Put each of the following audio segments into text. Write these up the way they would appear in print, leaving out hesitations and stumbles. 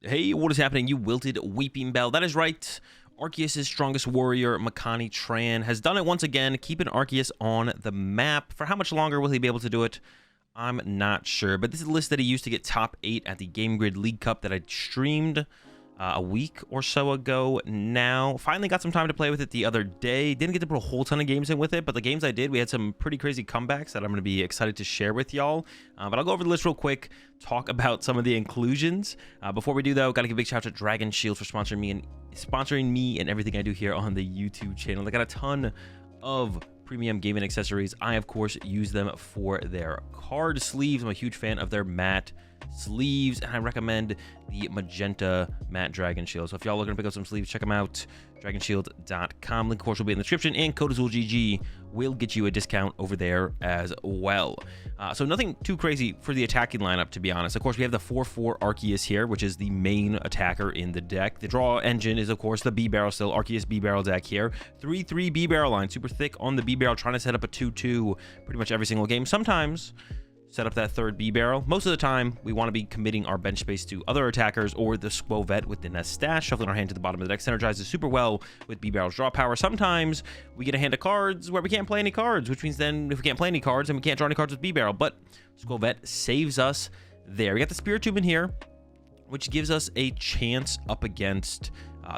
Hey, what is happening, you wilted weeping bell? That is right. Arceus' strongest warrior, Makani Tran, has done it once again, keeping Arceus on the map. For how much longer will he be able to do it? I'm not sure, but this is a list that he used to get top 8 at the Game Grid League Cup that I streamed a week or so ago now. Finally got some time to play with it the other day. Didn't get to put a whole ton of games in with it, but the games I did, we had some pretty crazy comebacks that I'm going to be excited to share with y'all. But I'll go over the list real quick, talk about some of the inclusions. Before we do, though, got to give a big shout out to Dragon Shield for sponsoring me and everything I do here on the YouTube channel. They got a ton of premium gaming accessories. I, of course, use them for their card sleeves. I'm a huge fan of their matte sleeves, and I recommend the magenta matte Dragon Shield. So if y'all looking to pick up some sleeves, check them out. dragonshield.com. Link, of course, will be in the description, and code AzulGG will get you a discount over there as well. So nothing too crazy for the attacking lineup, to be honest. Of course, we have the 4/4 Arceus here, which is the main attacker in the deck. The draw engine is, of course, the B-Barrel still. Arceus B-Barrel deck here. 3/3 B-Barrel line. Super thick on the B-Barrel, trying to set up a 2/2 pretty much every single game. Sometimes set up that third B-Barrel. Most of the time, we want to be committing our bench space to other attackers or the Squo Vet with the Nest Stash, shuffling our hand to the bottom of the deck. Synergizes super well with B-Barrel's draw power. Sometimes we get a hand of cards where we can't play any cards, which means then if we can't play any cards, then we can't draw any cards with B-Barrel. But Squo Vet saves us there. We got the Spirit Tube in here, which gives us a chance up against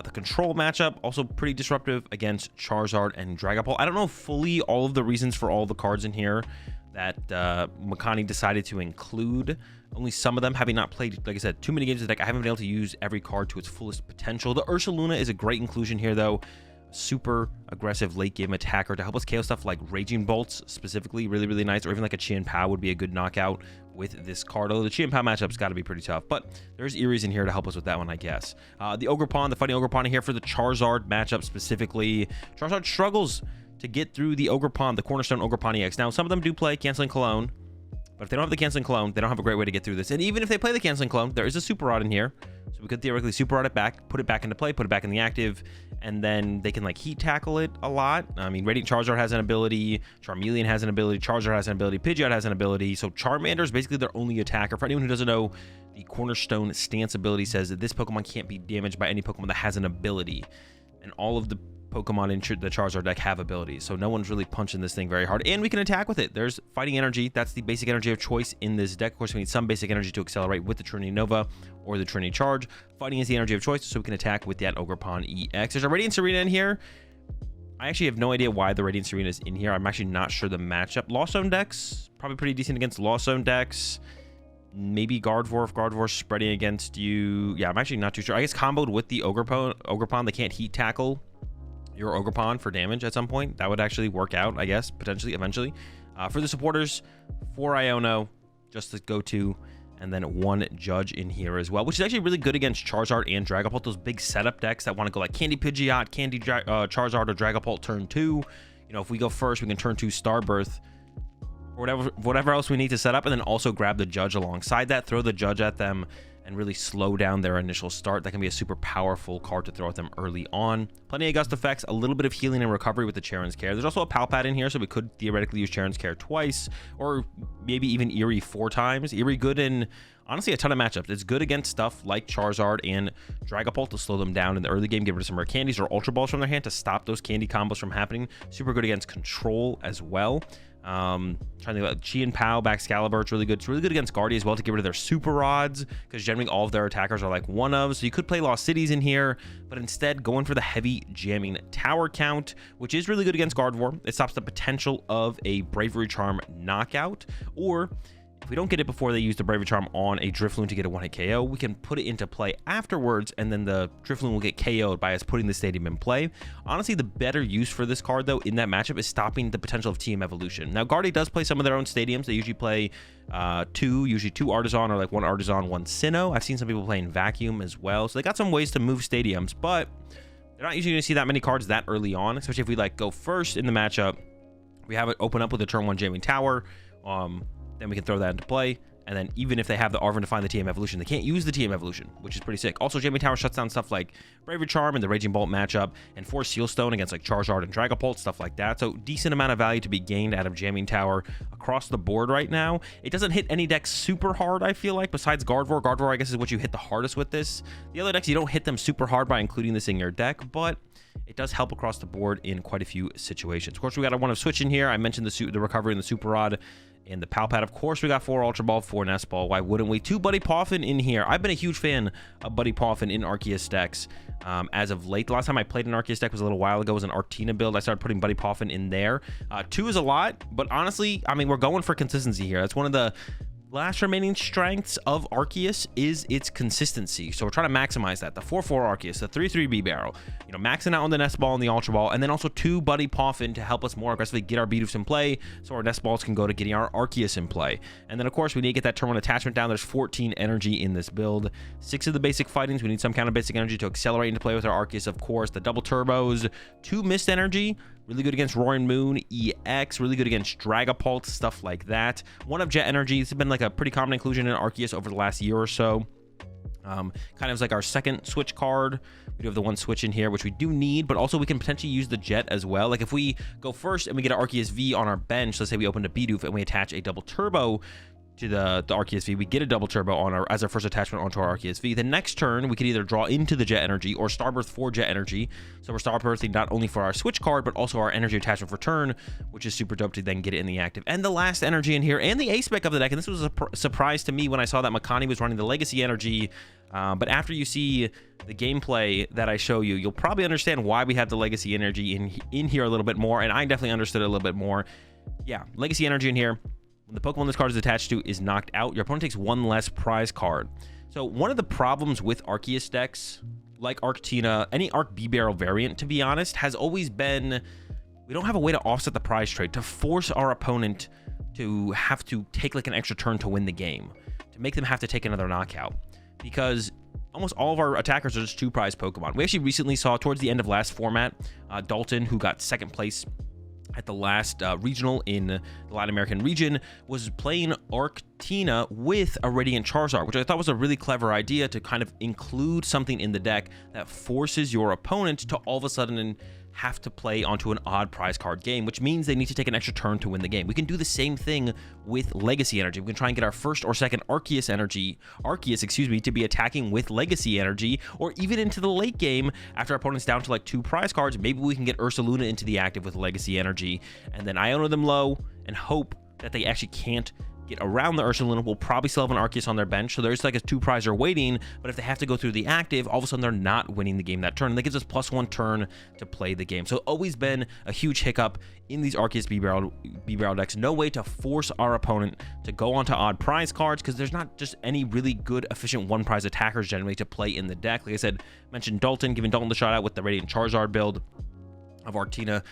the control matchup. Also pretty disruptive against Charizard and Dragapult. I don't know fully all of the reasons for all the cards in here that Makani decided to include. Only some of them, having not played, like I said, too many games of the deck, I haven't been able to use every card to its fullest potential. The Ursaluna is a great inclusion here, though. Super aggressive late game attacker to help us KO stuff like Raging Bolts, specifically, really, really nice. Or even like a Chien-Pao would be a good knockout with this card. Although the Chien-Pao matchup's got to be pretty tough, but there's Eries in here to help us with that one, I guess. The Ogerpon, the Fighting Ogerpon here for the Charizard matchup specifically. Charizard struggles to get through the Ogerpon, the Cornerstone Ogerpon EX. Now, some of them do play Canceling Cologne, but if they don't have the Canceling Cologne, they don't have a great way to get through this. And even if they play the Canceling Cologne, there is a Super Rod in here, so we could theoretically Super Rod it back, put it back into play, put it back in the active, and then they can like heat tackle it a lot. I mean, Radiant Charizard has an ability, Charmeleon has an ability, Charizard has an ability, Pidgeot has an ability, so Charmander is basically their only attacker. For anyone who doesn't know, the Cornerstone stance ability says that this Pokemon can't be damaged by any Pokemon that has an ability, and all of the Pokemon in the Charizard deck have abilities, so no one's really punching this thing very hard, and we can attack with it. There's Fighting Energy. That's the basic energy of choice in this deck. Of course, we need some basic energy to accelerate with the Trinity Nova or the Trinity Charge. Fighting is the energy of choice, so we can attack with that Ogerpon EX. There's a Radiant Serena in here. I actually have no idea why the Radiant Serena is in here. I'm actually not sure the matchup. Lost Zone decks, probably pretty decent against Lost Zone decks. Maybe Gardevoir if Gardevoir's spreading against you. Yeah, I'm actually not too sure. I guess comboed with the Ogerpon, they can't heat tackle your Ogerpon for damage at some point. That would actually work out, I guess, potentially, eventually. For the supporters, 4 Iono, just to go to, and then 1 Judge in here as well, which is actually really good against Charizard and Dragapult, those big setup decks that want to go like Candy Pidgeot, Candy Charizard, or Dragapult turn 2. You know, if we go first, we can turn 2 Starbirth, or whatever else we need to set up, and then also grab the Judge alongside that, throw the Judge at them, and really slow down their initial start. That can be a super powerful card to throw at them early on. Plenty of gust effects, a little bit of healing and recovery with the Charon's Care. There's also a Palpat in here, so we could theoretically use Charon's Care twice, or maybe even Eerie 4 times. Eerie good in, honestly, a ton of matchups. It's good against stuff like Charizard and Dragapult to slow them down in the early game, get rid of some rare candies or Ultra Balls from their hand to stop those candy combos from happening. Super good against Control as well. Trying to think about Chien-Pao, Baxcalibur, it's really good. It's really good against Guardia as well to get rid of their Super Rods, because generally all of their attackers are like one of. So you could play Lost Cities in here, but instead going for the heavy jamming Tower Count, which is really good against Gardevoir. It stops the potential of a Bravery Charm knockout, or if we don't get it before they use the Bravery Charm on a Drifloon to get a 1-hit KO, we can put it into play afterwards, and then the Drifloon will get KO'd by us putting the stadium in play. Honestly, the better use for this card, though, in that matchup is stopping the potential of Team Evolution. Now, Guardia does play some of their own stadiums. They usually play usually two Artisan, or like 1 Artisan, 1 Sinnoh. I've seen some people playing Vacuum as well, so they got some ways to move stadiums, but they're not usually going to see that many cards that early on, especially if we like go first in the matchup. We have it open up with a turn 1 Jamming Tower. Then we can throw that into play, And then even if they have the Arven to find the TM evolution, they can't use the TM evolution, which is pretty sick. Also, Jamming Tower shuts down stuff like Bravery Charm and the Raging Bolt matchup, and Force Seal Stone against like Charizard and Dragapult, stuff like that. So decent amount of value to be gained out of Jamming Tower across the board right now. It doesn't hit any decks super hard, I feel like, besides Gardevoir. Gardevoir, I guess, is what you hit the hardest with this. The other decks, you don't hit them super hard by including this in your deck, but it does help across the board in quite a few situations. Of course, we got a one of Switch in here. I mentioned the recovery and the Super Rod and the Palpad. Of course, we got 4 Ultra Ball, 4 Nest Ball. Why wouldn't we? 2 Buddy Poffin in here. I've been a huge fan of Buddy Poffin in Arceus decks as of late. The last time I played an Arceus deck was a little while ago. It was an Arctina build. I started putting Buddy Poffin in there. 2 is a lot, but honestly, I mean, we're going for consistency here. That's one of the last remaining strengths of Arceus is its consistency. So we're trying to maximize that. The 4/4 Arceus, the 3/3 B-Barrel, you know, maxing out on the Nest Ball and the Ultra Ball, and then also 2 Buddy Poffin to help us more aggressively get our Beedoops in play, so our Nest Balls can go to getting our Arceus in play. And then, of course, we need to get that Turn 1 attachment down. There's 14 energy in this build. 6 of the basic fightings. We need some kind of basic energy to accelerate into play with our Arceus, of course. The double turbos, 2 Mist energy. Really good against Roaring Moon, EX, really good against Dragapult, stuff like that. 1 of Jet Energy. This has been like a pretty common inclusion in Arceus over the last year or so. Kind of like our second switch card. We do have the 1 switch in here, which we do need, but also we can potentially use the Jet as well. Like if we go first and we get an Arceus V on our bench, let's say we open a Bidoof and we attach a double turbo to the Arceus V, we get a double turbo on as our first attachment onto our Arceus V. The next turn, we could either draw into the Jet Energy or Starbirth for Jet Energy. So we're Starbirthing not only for our switch card, but also our energy attachment for turn, which is super dope to then get it in the active. And the last energy in here, and the ace spec of the deck, and this was a surprise to me when I saw that Makani was running the Legacy Energy. But after you see the gameplay that I show you, you'll probably understand why we have the Legacy Energy in here a little bit more, and I definitely understood it a little bit more. Yeah, Legacy Energy in here. When the Pokemon this card is attached to is knocked out, your opponent takes 1 less prize card. So one of the problems with Arceus decks, like Arctina, any Arc B-Barrel variant, to be honest, has always been, we don't have a way to offset the prize trade, to force our opponent to have to take like an extra turn to win the game, to make them have to take another knockout. Because almost all of our attackers are just 2 prize Pokemon. We actually recently saw, towards the end of last format, Dalton, who got 2nd place at the last regional in the Latin American region, was playing Arctina with a Radiant Charizard, which I thought was a really clever idea to kind of include something in the deck that forces your opponent to all of a sudden have to play onto an odd prize card game, which means they need to take an extra turn to win the game. We can do the same thing with Legacy Energy. We can try and get our first or second Arceus, to be attacking with Legacy Energy, or even into the late game after our opponent's down to like 2 prize cards, maybe we can get Ursaluna into the active with Legacy Energy, and then Iona them low and hope that they actually can't get around the Ursaluna. Will probably still have an Arceus on their bench, so there's like a 2 prizer waiting, but if they have to go through the active, all of a sudden they're not winning the game that turn, and that gives us +1 turn to play the game. So always been a huge hiccup in these Arceus B-Barrel decks. No way to force our opponent to go onto odd prize cards, because there's not just any really good efficient 1 prize attackers generally to play in the deck. Like I said, mentioned Dalton, giving Dalton the shot out with the Radiant Charizard build of Arctina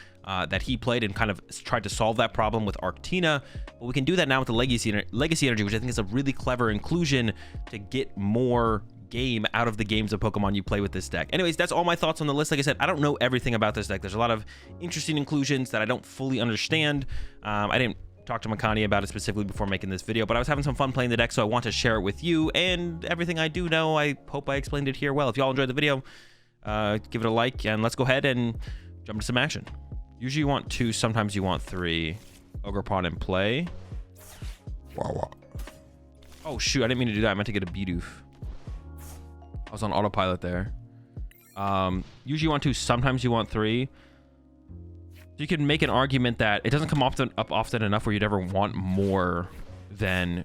that he played, and kind of tried to solve that problem with Arctina. But we can do that now with the Legacy Energy, which I think is a really clever inclusion to get more game out of the games of Pokemon you play with this deck. Anyways, that's all my thoughts on the list. Like I said, I don't know everything about this deck. There's a lot of interesting inclusions that I don't fully understand. I didn't talk to Makani about it specifically before making this video, but I was having some fun playing the deck, so I want to share it with you. And everything I do know, I hope I explained it here well. If y'all enjoyed the video, give it a like, and let's go ahead and jump into some action. Usually you want 2, sometimes you want 3. Ogerpon in play. Wow. Oh shoot, I didn't mean to do that. I meant to get a Bidoof. I was on autopilot there. Usually you want 2, sometimes you want 3. So you can make an argument that it doesn't come up often enough where you'd ever want more than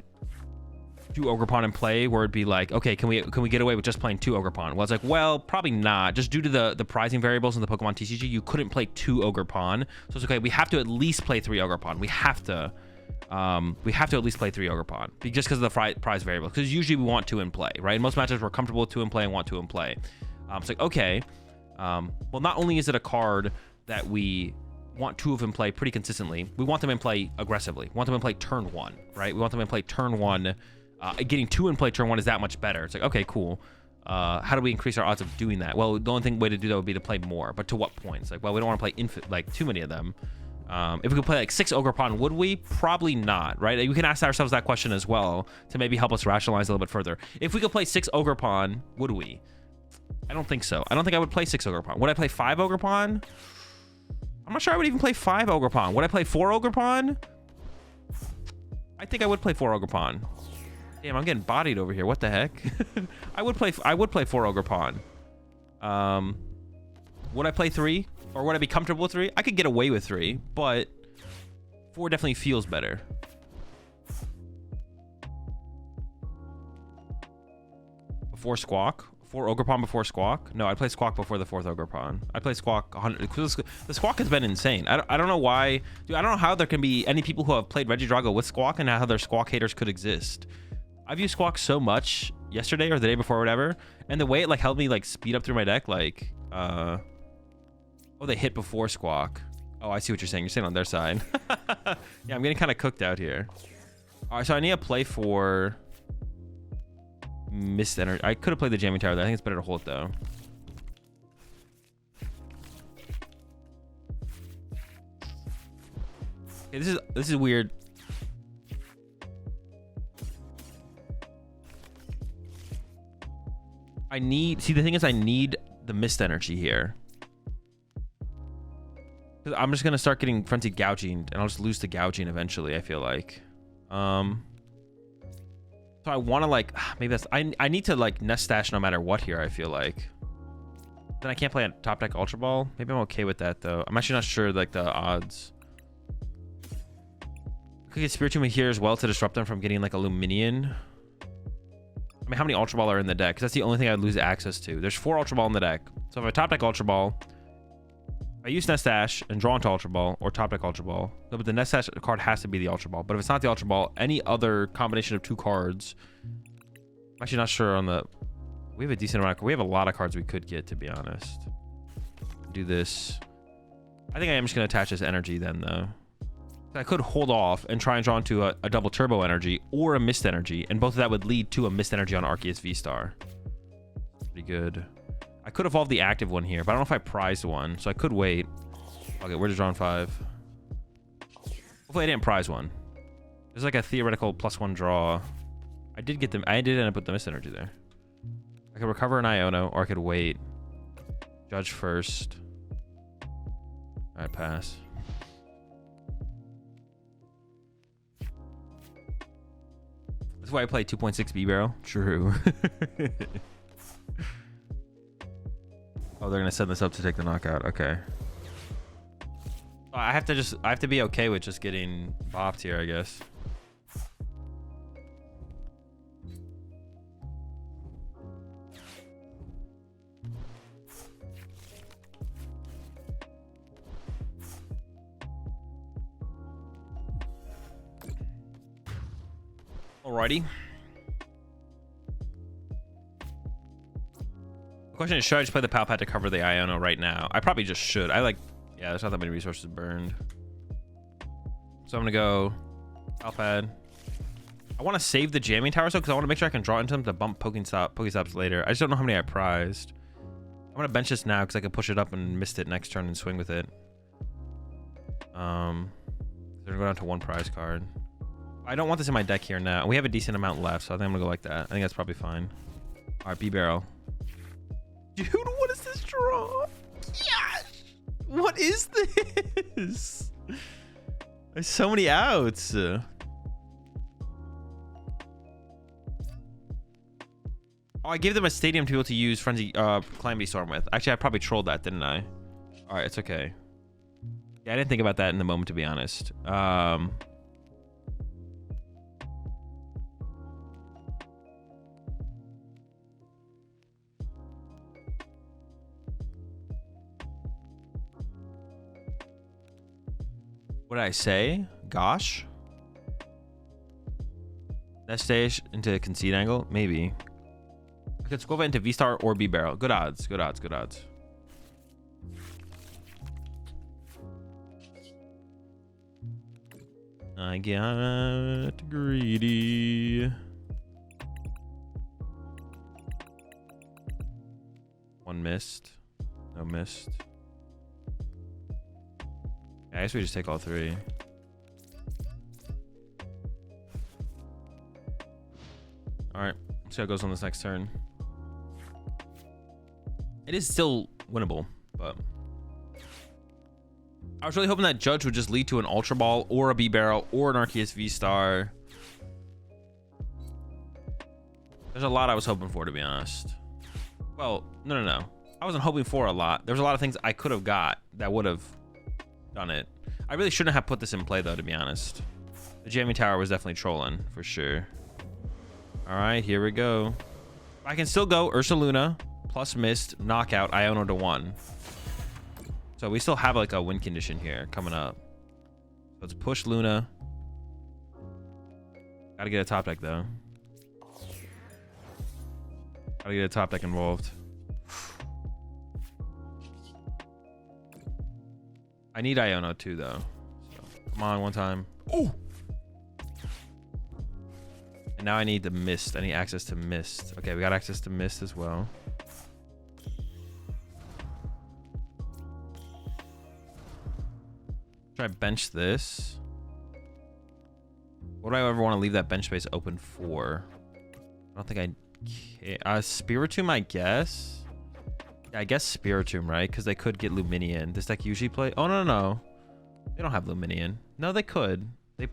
2 Ogerpon in play, where it'd be like, okay, can we get away with just playing 2 Ogerpon? Well, it's like, well, probably not. Just due to the prizing variables in the Pokemon TCG, you couldn't play 2 Ogerpon. So it's okay, we have to at least play 3 Ogerpon. We have to at least play 3 Ogerpon, just because of the prize variable. Because usually we want 2 in play, right? In most matches, we're comfortable with 2 in play and want 2 in play. It's like, okay, well, not only is it a card that we want 2 of them in play pretty consistently, we want them in play aggressively. We want them in play turn 1, right? We want them in play turn 1. Getting 2 in play turn 1 is that much better. It's like, okay, cool. How do we increase our odds of doing that? Well, the only way to do that would be to play more, but to what point? It's like, well, we don't want to play too many of them. If we could play like 6 Ogerpon, would we? Probably not, right? We can ask ourselves that question as well to maybe help us rationalize a little bit further. If we could play 6 Ogerpon, would we? I don't think so. I don't think I would play 6 Ogerpon. Would I play 5 Ogerpon? I'm not sure I would even play 5 Ogerpon. Would I play 4 Ogerpon? I think I would play 4 Ogerpon. Damn, I'm getting bodied over here. What the heck? I would play 4 Ogerpon. Would I play 3? Or would I be comfortable with 3? I could get away with 3, but 4 definitely feels better. Before Squawk? 4 Ogerpon before Squawk? No, I'd play Squawk before the 4th Ogerpon. I'd play Squawk 100. The Squawk has been insane. I don't know why. Dude, I don't know how there can be any people who have played Regidrago with Squawk and how their Squawk haters could exist. I've used Squawk so much yesterday or the day before or whatever, and the way it like helped me like speed up through my deck, like oh, they hit before Squawk. Oh, I see what you're saying. You're saying on their side. Yeah, I'm getting kind of cooked out here. All right, so I need a play for Mist Energy. I could have played the Jamming Tower. I think it's better to hold it though. Okay, this is weird. See, the thing is I need the Mist Energy here. I'm just gonna start getting frenzied gouging, and I'll just lose to gouging eventually, I feel like. So I want to like maybe that's I need to like nest stash no matter what here, I feel like. Then I can't play a top deck Ultra Ball. Maybe I'm okay with that though. I'm actually not sure like the odds. I could get Spiritomb here as well to disrupt them from getting like a Luminion. I mean, how many Ultra Ball are in the deck? Because that's the only thing I'd lose access to. There's 4 Ultra Ball in the deck. So if I top deck Ultra Ball, I use Nest Dash and draw into Ultra Ball or top deck Ultra Ball. No, but the Nest Dash card has to be the Ultra Ball. But if it's not the Ultra Ball, any other combination of 2 cards. I'm actually not sure on the. We have a decent amount. We have a lot of cards we could get, to be honest. Do this. I think I am just going to attach this energy then, though. I could hold off and try and draw into a double turbo energy or a Mist Energy, and both of that would lead to a Mist Energy on Arceus V-Star. Pretty good. I could evolve the active one here, but I don't know if I prized one, so I could wait. Okay, we're just drawing 5. Hopefully I didn't prize one. There's like a theoretical +1 draw. I did end up with the Mist Energy there. I could recover an Iono, or I could wait. Judge first. Alright, pass. That's why I play 2.6 B-Barrel. True. Oh, they're gonna set this up to take the knockout. Okay. I have to be okay with just getting bopped here, I guess. Alrighty. The question is, should I just play the Palpad to cover the Iono right now? I probably just should. Yeah, there's not that many resources burned. So I'm gonna go Palpad. I want to save the Jamming Tower so because I want to make sure I can draw into them to bump Pokestops later. I just don't know how many I prized. I'm gonna bench this now because I can push it up and missed it next turn and swing with it. They're gonna go down to 1 prize card. I don't want this in my deck here now. We have a decent amount left, so I think I'm gonna go like that. I think that's probably fine. All right, B-Barrel. Dude, what is this draw? Yes! What is this? There's so many outs. Oh, I gave them a stadium to be able to use Frenzy Calamity Storm with. Actually, I probably trolled that, didn't I? All right, it's okay. Yeah, I didn't think about that in the moment, to be honest. What did I say? Gosh? Nest stage into concede angle? Maybe. I could Squova into V-Star or B-Barrel. Good odds. Good odds. Good odds. I got greedy. One missed. No missed. Yeah, I guess we just take all three. Alright, see how it goes on this next turn. It is still winnable, but I was really hoping that Judge would just lead to an Ultra Ball or a B-Barrel or an Arceus V-Star. There's a lot I was hoping for, to be honest. Well, no. I wasn't hoping for a lot. There was a lot of things I could have got that would have done it. I really shouldn't have put this in play, though, to be honest. The Jamming Tower was definitely trolling, for sure. All right, here we go. I can still go Ursaluna plus Mist, knockout, Iono to 1. So we still have like a win condition here coming up. Let's push Luna. Gotta get a top deck though. Gotta get a top deck involved. I need Iono too though. So, come on, one time. Oh! And now I need the Mist. I need access to Mist. Okay, we got access to Mist as well. Try bench this. What do I ever want to leave that bench space open for? I don't think I can. Spiritomb, I guess. Yeah, I guess Spiritomb, right? Because they could get Luminion. This deck usually play. Oh no. They don't have Luminion. No, they could. They.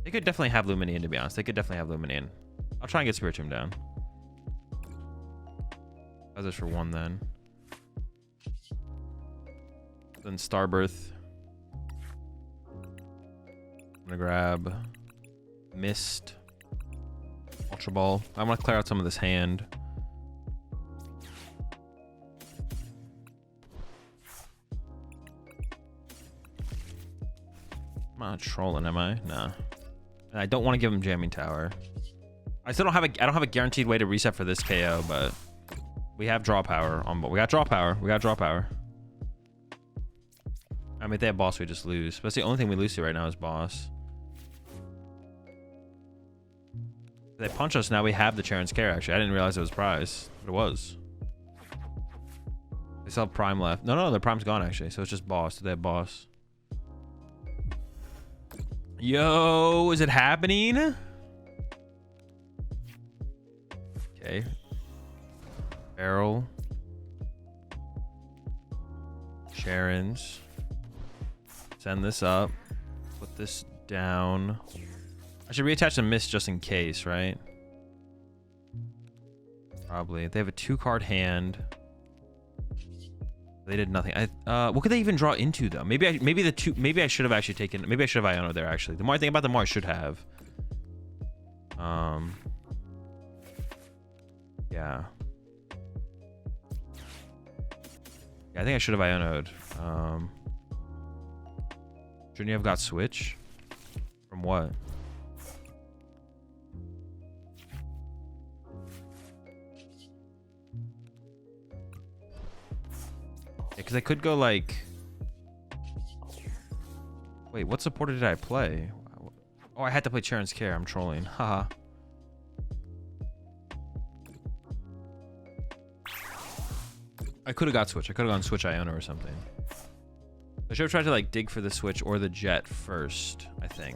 They could definitely have Luminion, to be honest. They could definitely have Luminion. I'll try and get Spiritomb down. How's this for 1 then? Then Starbirth. I'm gonna grab Mist. Ultra Ball. I want to clear out some of this hand. I'm not trolling, am I? Nah. And I don't want to give him Jamming Tower. I don't have a guaranteed way to reset for this KO, but we have draw power on board. We got draw power. I mean, if they have boss, we just lose. But that's the only thing we lose to right now is boss. If they punch us now, we have the Charon's Care, actually. I didn't realize it was prize, but it was. They still have Prime left. No, their Prime's gone, actually. So it's just boss. Do they have boss? Yo, is it happening? Okay. Barrel. Sharon's. Send this up. Put this down. I should reattach the Mist just in case, right? Probably. They have a 2-card hand. They did nothing. What could they even draw into though? Maybe I should have actually taken. Maybe I should have Iono there actually. The more I think about it, the more I should have. Yeah. I think I should have Iono'd. Shouldn't you have got Switch? From what? Yeah, because I could go like... Wait, what supporter did I play? Oh, I had to play Charon's Care. I'm trolling. Haha. I could have got Switch. I could have gone Switch Iono or something. I should have tried to like dig for the Switch or the Jet first, I think.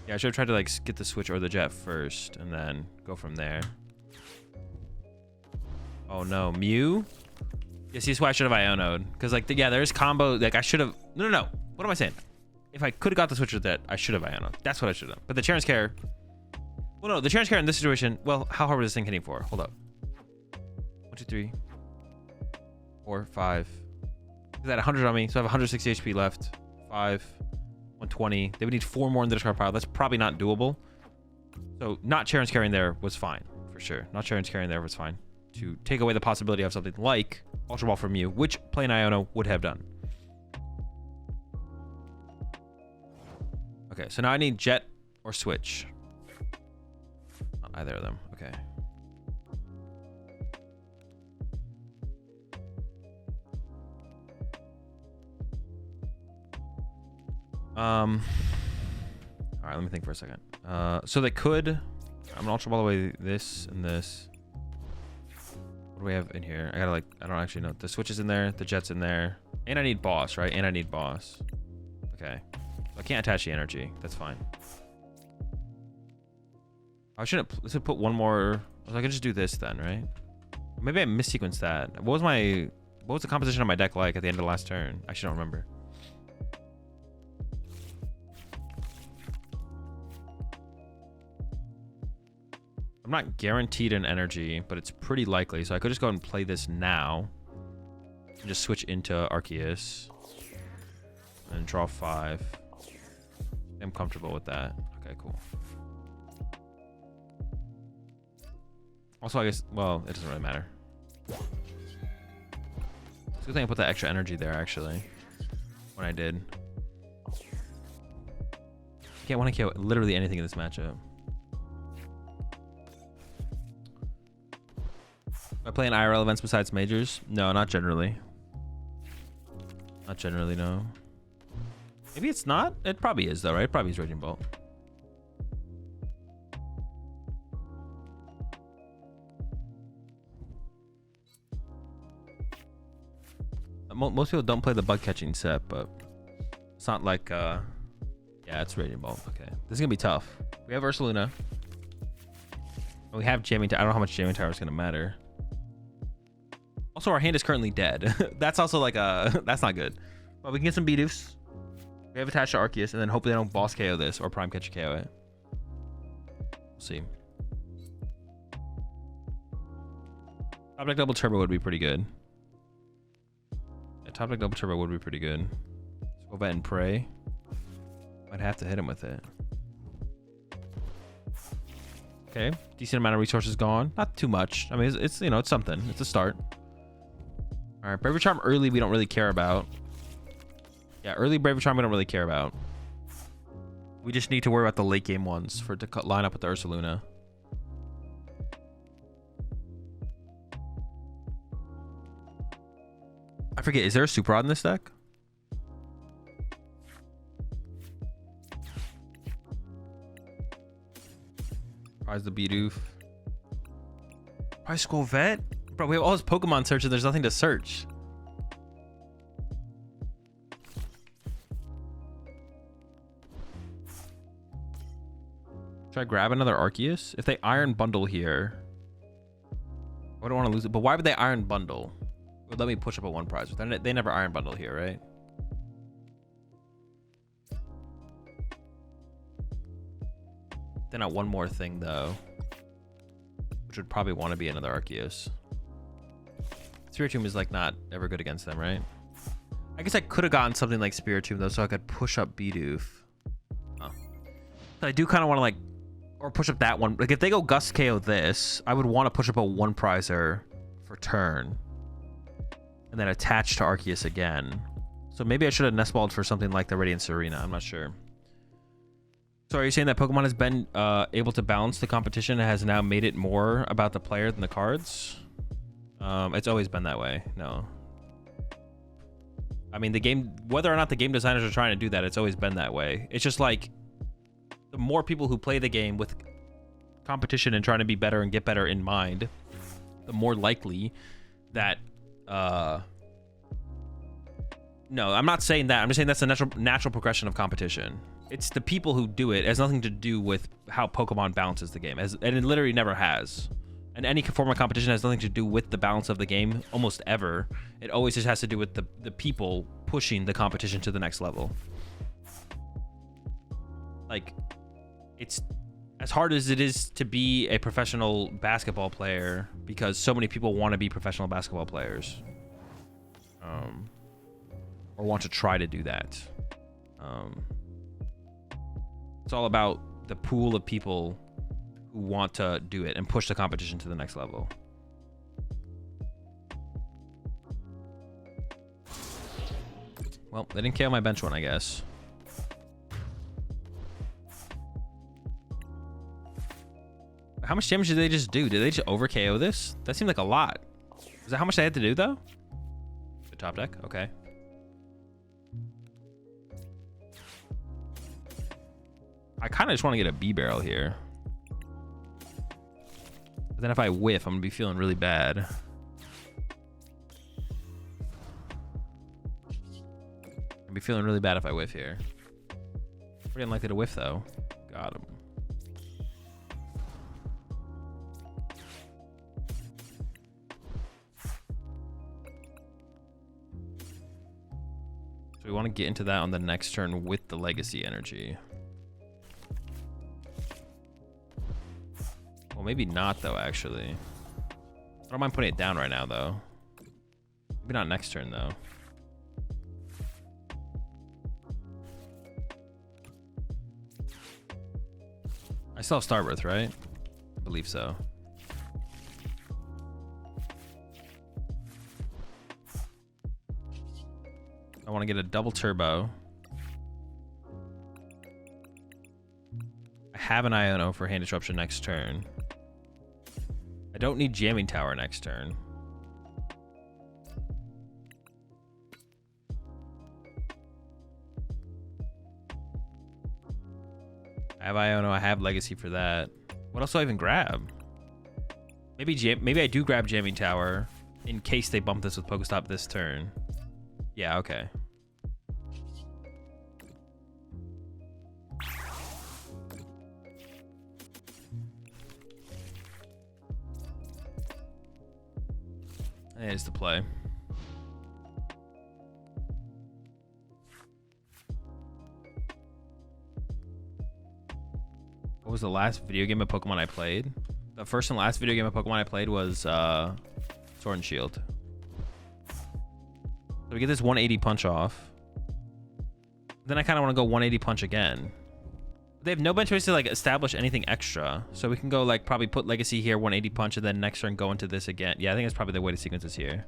Yeah, I should have tried to like get the Switch or the Jet first and then go from there. Oh no, Mew? Yeah, see, that's why I should have Iono'd. Because like, yeah, there's combo, like I should have, no. What am I saying? If I could have got the Switch with that, I should have Iono'd. That's what I should have. But the Charon's Care, well, no, the Charon's Care in this situation, well, how hard was this thing hitting for? Hold up. 1, 2, 3, 4, 5. Is that 100 on me? So I have 160 HP left. 5, 120. They would need 4 more in the discard pile. That's probably not doable. So not Charon's Care in there was fine, for sure. Not Charon's Care in there was fine. To take away the possibility of something like Ultra Ball from you, which playing Iono would have done. Okay, so now I need Jet or Switch. Not either of them. Okay. All right, let me think for a second. So they could. I'm gonna ultra ball away this and this. What do we have in here? I gotta like. I don't actually know. The switch is in there. The jet's in there. And I need boss, right? And I need boss. Okay. I can't attach the energy. That's fine. I shouldn't. Let's put one more. I could just do this then, right? Maybe I missequenced that. What was the composition of my deck like at the end of the last turn? I actually don't remember. I'm not guaranteed an energy, but it's pretty likely. So I could just go ahead and play this now. And just switch into Arceus. And draw 5. I'm comfortable with that. Okay, cool. Also, I guess, well, it doesn't really matter. It's a good thing I put that extra energy there, actually. When I did. You can't want to kill literally anything in this matchup. Am I playing IRL events besides majors? No, not generally. Not generally, no. Maybe it's not? It probably is, though, right? It probably is Raging Bolt. Most people don't play the bug catching set, but it's not like, yeah, it's Raging Bolt. Okay. This is going to be tough. We have Ursaluna. We have Jamming Tower. I don't know how much Jamming Tower is going to matter. Also, our hand is currently dead. That's also like a... That's not good. But we can get some Bidoof. We have attached to Arceus, and then hopefully they don't boss KO this or prime catch KO it. We'll see. Top deck double turbo would be pretty good. Yeah, top deck double turbo would be pretty good. Let's go back and pray. Might have to hit him with it. Okay, decent amount of resources gone. Not too much. I mean, it's you know, it's something. It's a start. All right, Bravery Charm early we don't really care about. Yeah, early Bravery Charm we don't really care about. We just need to worry about the late game ones for it to line up with the Ursaluna. I forget, is there a Super Rod in this deck? Prize the Bidoof. Prize School Vet? Bro, we have all this Pokemon search and there's nothing to search. Should I grab another Arceus? If they Iron Bundle here, I don't want to lose it. But why would they Iron Bundle? It would let me push up a 1 prize. They never Iron Bundle here, right? Then not one more thing though, which would probably want to be another Arceus. Spiritomb is like not ever good against them, right? I guess I could have gotten something like Spiritomb though, so I could push up Bidoof. Oh. But I do kind of want to like, or push up that one. Like if they go Gust KO this, I would want to push up a 1 prizer for turn, and then attach to Arceus again. So maybe I should have nestballed for something like the Radiant Serena. I'm not sure. So are you saying that Pokemon has been able to balance the competition and has now made it more about the player than the cards? It's always been that way. No. I mean, the game, whether or not the game designers are trying to do that, it's always been that way. It's just like the more people who play the game with competition and trying to be better and get better in mind, the more likely that no, I'm not saying that. I'm just saying that's a natural progression of competition. It's the people who do it. It has nothing to do with how Pokemon balances the game, and it literally never has. And any form of competition has nothing to do with the balance of the game, almost ever. It always just has to do with the people pushing the competition to the next level. Like, it's as hard as it is to be a professional basketball player, because so many people want to be professional basketball players, or want to try to do that. It's all about the pool of people who want to do it and push the competition to the next level. Well, they didn't KO my bench one, I guess. How much damage did they just do? Did they just over KO this? That seemed like a lot. Is that how much they had to do though? The top deck? Okay. I kind of just want to get a B barrel here. But then if I whiff, I'm going to be feeling really bad. I'll be feeling really bad if I whiff here. Pretty unlikely to whiff, though. Got him. So we want to get into that on the next turn with the legacy energy. Well, maybe not, though, actually. I don't mind putting it down right now, though. Maybe not next turn, though. I still have Starbirth, right? I believe so. I want to get a double turbo. I have an Iono for hand disruption next turn. I don't need jamming tower next turn. I have Iono, I have legacy for that. What else do I even grab? Maybe I do grab jamming tower in case they bump this with Pokestop this turn. Yeah, okay. That is the play. What was the last video game of Pokemon I played? The first and last video game of Pokemon I played was Sword and Shield. So we get this 180 punch off. Then I kind of want to go 180 punch again. They have no bench ways to like establish anything extra. So we can go like probably put legacy here, 180 punch, and then next turn go into this again. Yeah, I think that's probably the way to sequence this here.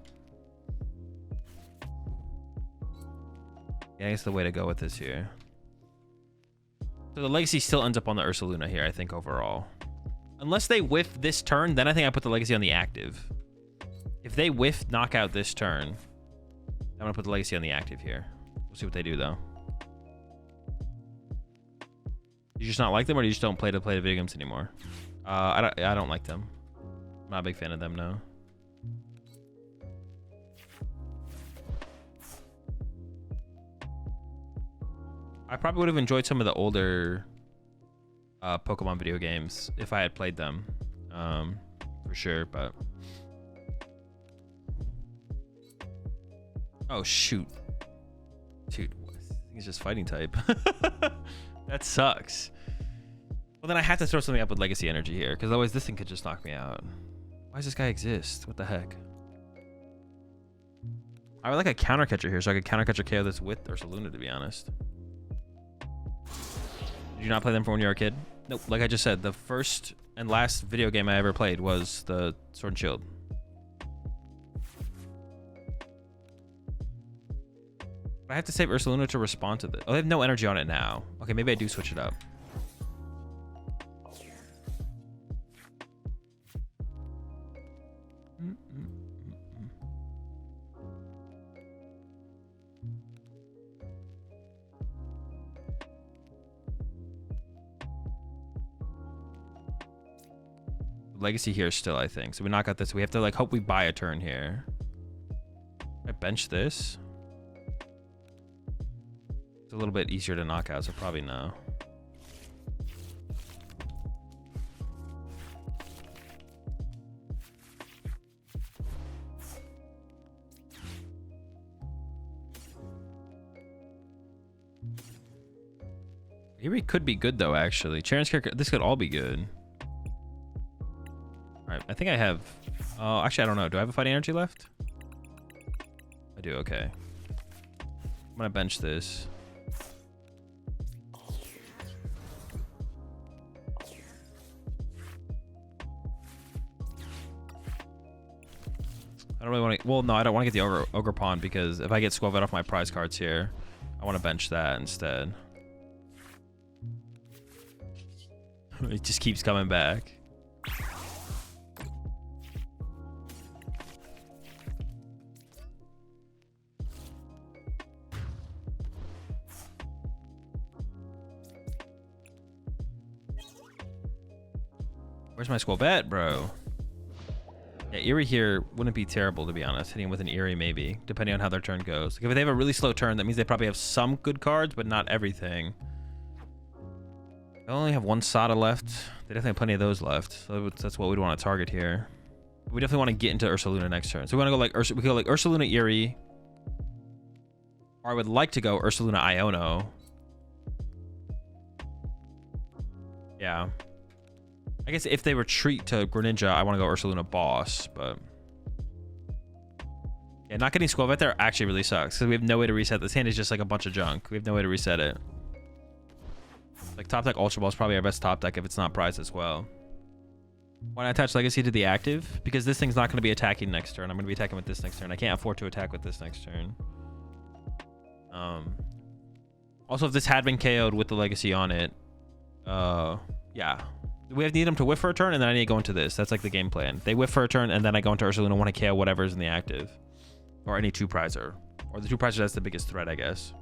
Yeah, I guess the way to go with this here. So the legacy still ends up on the Ursaluna here, I think, overall. Unless they whiff this turn, then I think I put the legacy on the active. If they whiff knockout this turn, I'm gonna put the legacy on the active here. We'll see what they do though. You just not like them, or you just don't play the video games anymore? I don't like them. I'm not a big fan of them, no. I probably would have enjoyed some of the older Pokemon video games if I had played them, for sure. But oh shoot, I think it's just fighting type. That sucks. Well, then I have to throw something up with legacy energy here, because otherwise this thing could just knock me out. Why does this guy exist? What the heck? I would like a counter catcher here, so I could counter catcher KO this with Ursaluna, to be honest. Did you not play them from when you were a kid? Nope. Like I just said, the first and last video game I ever played was the Sword and Shield. I have to save Ursaluna to respond to this. Oh, they have no energy on it now. Okay, maybe I do switch it up. Legacy here still, I think. So we knock out this. We have to like hope we buy a turn here. I bench this. It's a little bit easier to knock out, so probably no. Here we could be good though, actually. Charon's character, this could all be good. Alright, I think I have... Oh, actually, I don't know. Do I have a fighting energy left? I do, okay. I'm gonna bench this. I don't really want to... Well, no, I don't want to get the Ogre Pawn, because if I get Squelvet off my prize cards here, I want to bench that instead. It just keeps coming back. Where's my school bet, bro? Yeah, Eerie here wouldn't be terrible, to be honest. Hitting with an Eerie, maybe, depending on how their turn goes. Like, if they have a really slow turn, that means they probably have some good cards, but not everything. They only have one Sada left. They definitely have plenty of those left. So that's what we'd want to target here. We definitely want to get into Ursaluna next turn. So we want to go like we go like Ursaluna Eerie. Or I would like to go Ursaluna Iono. Yeah. I guess if they retreat to Greninja, I want to go Ursaluna Boss, but yeah, not getting Squelvet there actually really sucks because we have no way to reset. This hand is just like a bunch of junk. We have no way to reset it. Like top deck Ultra Ball is probably our best top deck if it's not prized as well. Why not attach Legacy to the active? Because this thing's not going to be attacking next turn. I'm going to be attacking with this next turn. I can't afford to attack with this next turn. Also, if this had been KO'd with the Legacy on it, yeah. We need them to whiff for a turn, and then I need to go into this. That's like the game plan. They whiff for a turn, and then I go into Ursaluna, want to KO whatever's in the active. Or any two-prizer. Or the two-prizer, that's the biggest threat, I guess.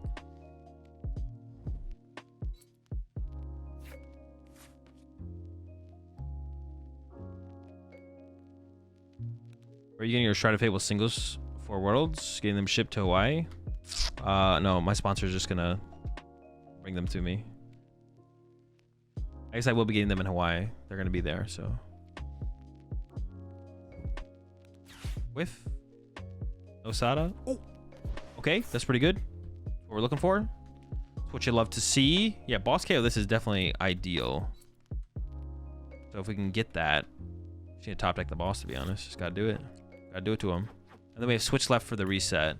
Are you getting your Shroud of Fate with singles for Worlds? Getting them shipped to Hawaii? No, my sponsor is just gonna bring them to me. I guess I will be getting them in Hawaii. They're gonna be there, so. Whiff. Osada. Oh, okay, that's pretty good. What we're looking for. That's what you love to see. Yeah, boss KO. This is definitely ideal. So if we can get that, just need to top deck the boss. To be honest, just gotta do it. Gotta do it to him. And then we have switch left for the reset.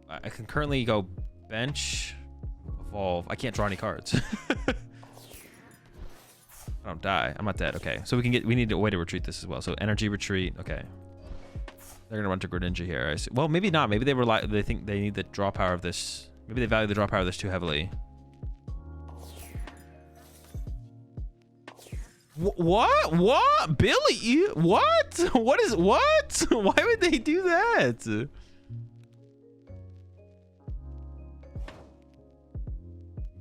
I can currently go bench, evolve. I can't draw any cards. I don't die. I'm not dead. Okay, so we need a way to retreat this as well. So energy retreat. Okay. They're gonna run to Greninja here. I see. Well, maybe not. Maybe they think they need the draw power of this. Maybe they value the draw power of this too heavily. What? Billy? What? What? Why would they do that?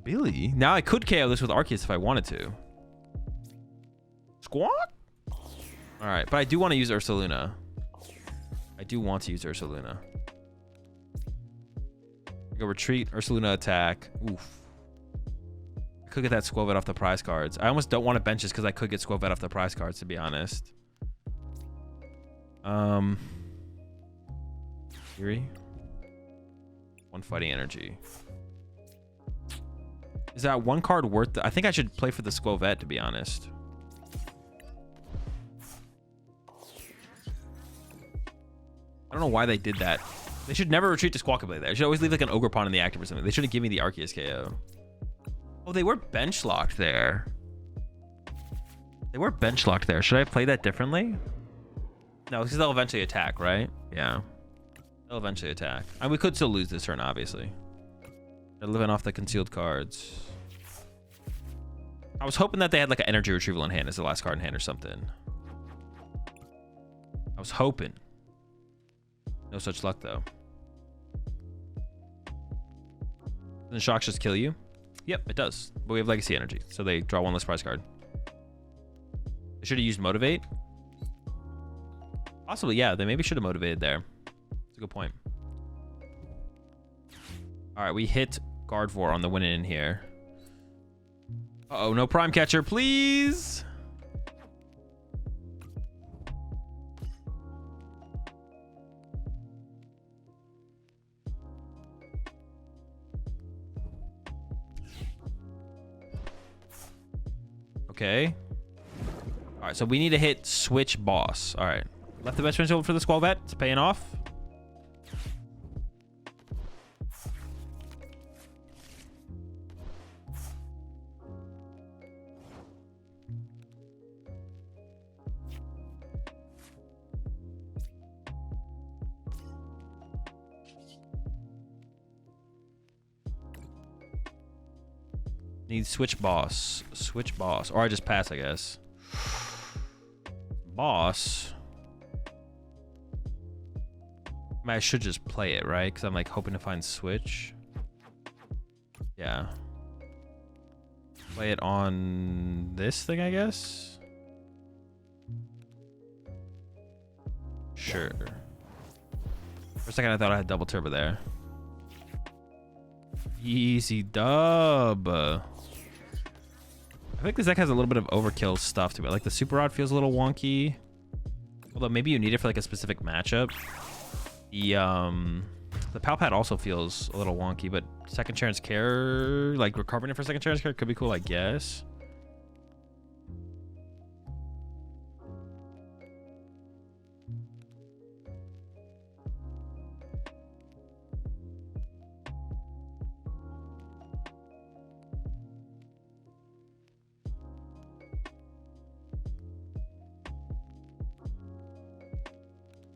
Billy? Now I could KO this with Arceus if I wanted to. Squat? Alright, but I do want to use Ursaluna. I do want to use Ursaluna. Go retreat, Ursaluna attack. Oof. I could get that Squelvet off the prize cards. I almost don't want to bench this because I could get Squelvet off the prize cards, to be honest. Fury. One fighting energy. Is that one card worth I think I should play for the Squelvet, to be honest. I don't know why they did that. They should never retreat to Squawkablade there. They should always leave like an Ogerpon in the active or something. They should have given me the Arceus KO. Oh, they were bench locked there. They were bench locked there. Should I play that differently? No, because they'll eventually attack, right? Yeah. They'll eventually attack. And we could still lose this turn, obviously. They're living off the concealed cards. I was hoping that they had like an energy retrieval in hand as the last card in hand or something. I was hoping. No such luck, though. Doesn't Shocks just kill you? Yep, it does. But we have Legacy Energy, so they draw one less prize card. They should have used Motivate. Possibly, yeah. They maybe should have motivated there. That's a good point. All right, we hit Gardevoir on the win in here. Uh-oh, no Prime Catcher, please. Okay. All right, so we need to hit switch boss. All right. Left the best friend for the Squelvet. It's paying off. Need switch boss. Switch boss. Or I just pass, I guess. Boss. I mean, I should just play it, right? Because I'm like hoping to find switch. Yeah. Play it on this thing, I guess. Sure. For a second, I thought I had double turbo there. Easy dub. I think this deck has a little bit of overkill stuff to it. Like the super rod feels a little wonky. Although maybe you need it for like a specific matchup. The Pal Pad also feels a little wonky, but second chance care, like recovering it for second chance care could be cool, I guess.